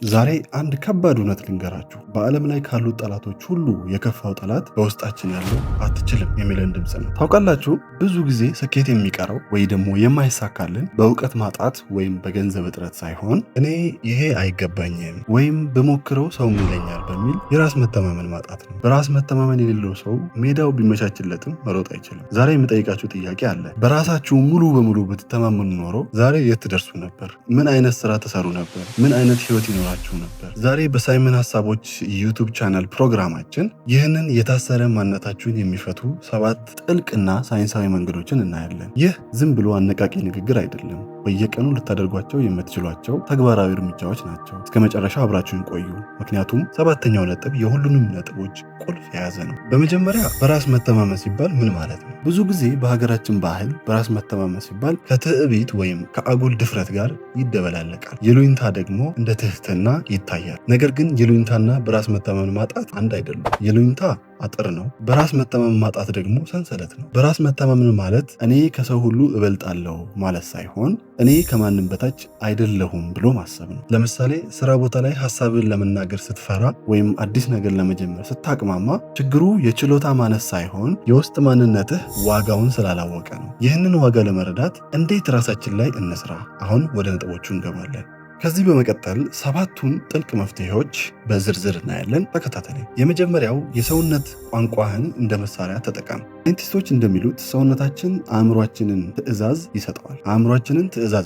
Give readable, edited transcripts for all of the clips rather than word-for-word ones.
ዛሬ አንድ ከባድ እውነት ልንገራችሁ። በዓለም ላይ ካሉት ጠላቶች ሁሉ የከፋው ጠላት በውስጣችን ያለው አትችልም የሚለን ድምፅ ነው። ታውቃላችሁ፣ ብዙ ጊዜ ስኬት የሚቀረው ወይ ደግሞ የማይሳካልን በእውቀት ማጣት ወይም በገንዘብ እጥረት ሳይሆን እኔ ይሄ አይገባኝም ወይም በሞክረው ሰው ይለኛል በሚል የራስ መተማመን ማጣት ነው። በራስ መተማመን የሌለው ሰው ሜዳው ቢመቻችለትም መሮጥ አይችልም። ዛሬ የምጠይቃችሁ ጥያቄ አለ። በራሳችሁ ሙሉ በሙሉ ብትተማመኑ ኖሮ ዛሬ የት ትደርሱ ነበር? ምን አይነት ስራ ትሰሩ ነበር? ምን አይነት ህይወት ይኖራል ነበር? ዛሬ በሳይመን ሀሳቦች ዩቲዩብ ቻናል ፕሮግራማችን ይህንን የታሰረ ማንነታችሁን የሚፈቱ 7 ጥልቅና ሳይንሳዊ መንገዶችን እናያለን። ይህ ዝም ብሎ አነቃቂ ንግግር አይደለም። በየቀኑ ልታደርጓቸው የምትችሏቸው ተግባራዊ እርምጃዎች ናቸው። እስከ መጨረሻው አብራችሁን ቆዩ፣ ምክንያቱም 7ኛው ነጥብ የሁሉንም ነጥቦች ቁልፍ የያዘ ነው። በመጀመሪያ በራስ መተማመን ሲባል ምን ማለት ነው? ብዙ ጊዜ በሀገራችን ባህል በራስ መተማመን ሲባል ከትዕቢት ወይም ከአጉል ድፍረት ጋር ይደበላለቃል። ይሉኝታ ደግሞ እንደ ትህትና ይታያል። ነገር ግን ይሉኝታና በራስ መተማመን ማጣት አንድ አይደሉም። ይሉኝታ አጥር ነው፣ በራስ መተማመን ማጣት ደግሞ ሰንሰለት ነው። በራስ መተማመን ማለት እኔ ከሰው ሁሉ እበልጣለሁ ማለት ሳይሆን እኔ ከማንም በታች አይደለሁም ብሎ ማሰብ ነው። ለምሳሌ ስራ ቦታ ላይ ሀሳብን ለመናገር ስትፈራ ወይም አዲስ ነገር ለመጀመር ስታቅማማ ችግሩ የችሎታ ማነስ ሳይሆን የውስጥ ማንነትህ ዋጋውን ስላላወቀ ነው። ይህንን ዋጋ ለመረዳት እንዴት ራሳችን ላይ እንስራ? አሁን ወደ ነጥቦቹ እንገባለን። ከዚህ በመቀጠል 7ቱን ጥልቅ መፍትሄዎች በዝርዝር እናያለን። ተከታተሉ። የመጀመሪያው የሰውነት ቋንቋህን እንደ መሳሪያ ተጠቀም። ሳይንቲስቶች እንደሚሉት ሰውነታችን አእምሯችንን ትዕዛዝ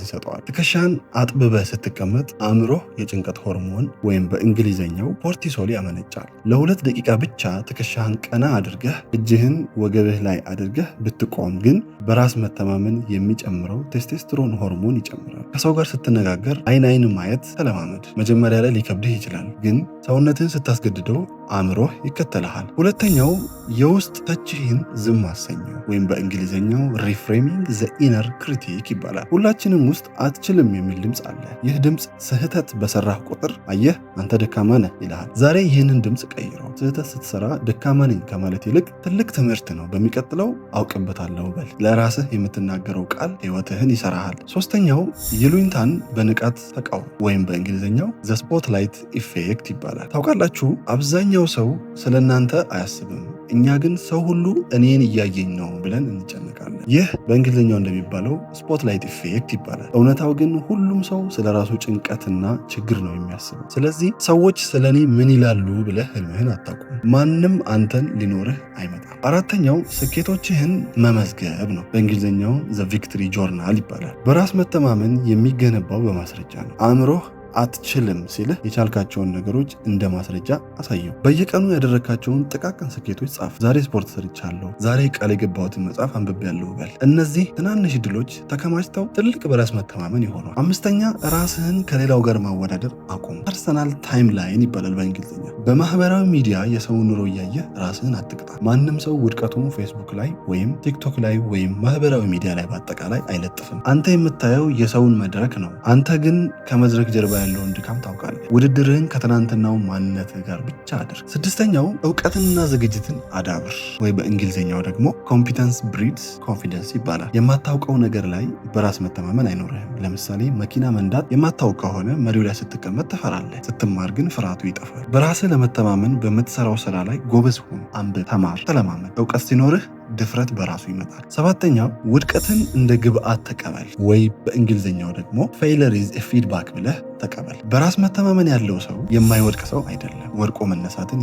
ይሰጠዋል። ትከሻህን አጥብበህ ስትቀመጥ አእምሮህ የጭንቀት ሆርሞን ወይም በእንግሊዝኛው ኮርቲሶል ያመነጫል። ለ2 ደቂቃ ብቻ ትከሻህን ቀና አድርገህ እጅህን ወገብህ ላይ አድርገህ ብትቆም ግን በራስ መተማመን የሚጨምረው ቴስቴስትሮን ሆርሞን ይጨምራል። ከሰው ጋር ስትነጋገር አይን ማየት ተለማመድ። መጀመሪያ ላይ ሊከብድህ ይችላል፣ ግን ሰውነትን ስታስገድደው አእምሮህ ይከተልሃል። ሁለተኛው የውስጥ ተችህን ዝም አሰኘው ወይም በእንግሊዝኛው ሪፍሬሚንግ ዘ ኢነር ክሪቲክ ይባላል። ሁላችንም ውስጥ አትችልም የሚል ድምፅ አለ። ይህ ድምፅ ስህተት በሰራህ ቁጥር አየህ አንተ ደካማ ነህ ይልሃል። ዛሬ ይህንን ድምፅ ቀይረው። ስህተት ስትሰራ ደካማ ነኝ ከማለት ይልቅ ትልቅ ትምህርት ነው፣ በሚቀጥለው አውቅበታለሁ በል። ለራስህ የምትናገረው ቃል ህይወትህን ይሰራሃል። ሶስተኛው ይሉኝታን በንቃት ተቃወም ወይም በእንግሊዝኛው ዘ ስፖትላይት ኢፌክት ይባላል። ታውቃላችሁ፣ አብዛኛው ሰው ስለ እናንተ አያስብም። እኛ ግን ሰው ሁሉ እኔን እያየኝ ነው ብለን እንጨነቃለን። ይህ በእንግሊዝኛው እንደሚባለው ስፖትላይት ኢፌክት ይባላል። እውነታው ግን ሁሉም ሰው ስለ ራሱ ጭንቀትና ችግር ነው የሚያስበው። ስለዚህ ሰዎች ስለ እኔ ምን ይላሉ ብለህ ህልምህን አታቁም። ማንም አንተን ሊኖርህ አይመጣም። አራተኛው ስኬቶችህን መመዝገብ ነው። በእንግሊዝኛው ዘ ቪክትሪ ጆርናል ይባላል። በራስ መተማመን የሚገነባው በማስረጃ ነው። አእምሮህ አትችልም ሲልህ የቻልካቸውን ነገሮች እንደ ማስረጃ አሳየው። በየቀኑ ያደረካቸውን ጥቃቅን ስኬቶች ጻፍ። ዛሬ ስፖርት ሰርቻለሁ፣ ዛሬ ቃል የገባሁትን መጽሐፍ አንብቤያለሁ በል። እነዚህ ትናንሽ ድሎች ተከማችተው ትልቅ በራስ መተማመን ይሆናል። አምስተኛ ራስህን ከሌላው ጋር ማወዳደር አቁም። ፐርሰናል ታይም ላይን ይባላል በእንግሊዝኛ። በማህበራዊ ሚዲያ የሰውን ኑሮ እያየህ ራስህን አትቅጣ። ማንም ሰው ውድቀቱን ፌስቡክ ላይ ወይም ቲክቶክ ላይ ወይም ማህበራዊ ሚዲያ ላይ በአጠቃላይ አይለጥፍም። አንተ የምታየው የሰውን መድረክ ነው። አንተ ግን ከመድረክ ጀርባ ያለውን ድካም ታውቃለህ። ውድድርህን ከትናንትናው ማንነት ጋር ብቻ አድርግ። ስድስተኛው እውቀትንና ዝግጅትን አዳብር፣ ወይ በእንግሊዝኛው ደግሞ ኮምፒተንስ ብሪድስ ኮንፊደንስ ይባላል። የማታውቀው ነገር ላይ በራስ መተማመን አይኖርህም። ለምሳሌ መኪና መንዳት የማታውቅ ከሆነ መሪው ላይ ስትቀመጥ ትፈራለህ። ስትማር ግን ፍርሃቱ ይጠፋል። በራስህ ለመተማመን በምትሰራው ስራ ላይ ጎበዝ ሁን፣ አንብብ፣ ተማር፣ ተለማመድ። እውቀት ሲኖርህ ድፍረት በራሱ ይመጣል። ሰባተኛው ውድቀትን እንደ ግብአት ተቀበል፣ ወይ በእንግሊዝኛው ደግሞ ፌይለር ኢዝ ኤ ፊድባክ ብለህ ተቀበል። በራስ መተማመን ያለው ሰው የማይወድቅ ሰው አይደለም፣ ወድቆ መነሳትን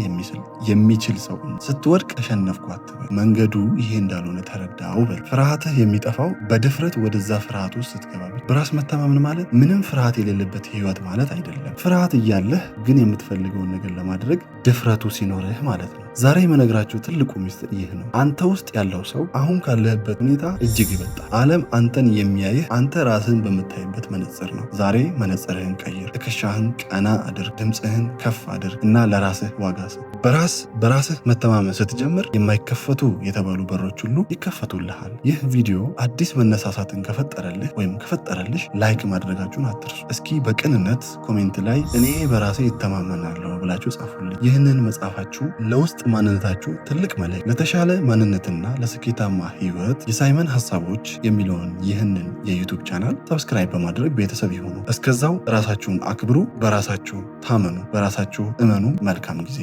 የሚችል ሰው። ስትወድቅ ተሸነፍኩ አትበል፣ መንገዱ ይሄ እንዳልሆነ ተረዳው በል። ፍርሃትህ የሚጠፋው በድፍረት ወደዛ ፍርሃት ውስጥ ስትገባ። በራስ መተማመን ማለት ምንም ፍርሃት የሌለበት ህይወት ማለት አይደለም። ፍርሃት እያለህ ግን የምትፈልገውን ነገር ለማድረግ ድፍረቱ ሲኖርህ ማለት ነው። ዛሬ የምነግራችሁ ትልቁ ሚስጥር ይህ ነው። አንተ ውስጥ ያለው ሰው አሁን ካለህበት ሁኔታ እጅግ ይበልጣል። ዓለም አንተን የሚያይህ አንተ ራስህን በምታይበት መነጽር ነው። ዛሬ መነጽርህን ቀይር፣ ትከሻህን ቀና አድርግ፣ ድምፅህን ከፍ አድርግ እና ለራስህ ዋጋ ስጥ። በራስህ መተማመን ስትጀምር የማይከፈቱ የተባሉ በሮች ሁሉ ይከፈቱልሃል። ይህ ቪዲዮ አዲስ መነሳሳትን ከፈጠረልህ ወይም ከፈጠረልሽ ላይክ ማድረጋችሁን አትርሱ። እስኪ በቅንነት ኮሜንት ላይ እኔ በራሴ ይተማመናለሁ ብላችሁ ጻፉልኝ። ይህንን መጽሐፋችሁ ለውስጥ ማንነታችሁ ትልቅ መልእክት፣ ለተሻለ ማንነትና ለስኬታማ ህይወት የሳይመን ሀሳቦች የሚለውን ይህንን የዩቱብ ቻናል ሰብስክራይብ በማድረግ ቤተሰብ ይሁኑ። እስከዛው ራሳችሁን አክብሩ፣ በራሳችሁ ታመኑ፣ በራሳችሁ እመኑ። መልካም ጊዜ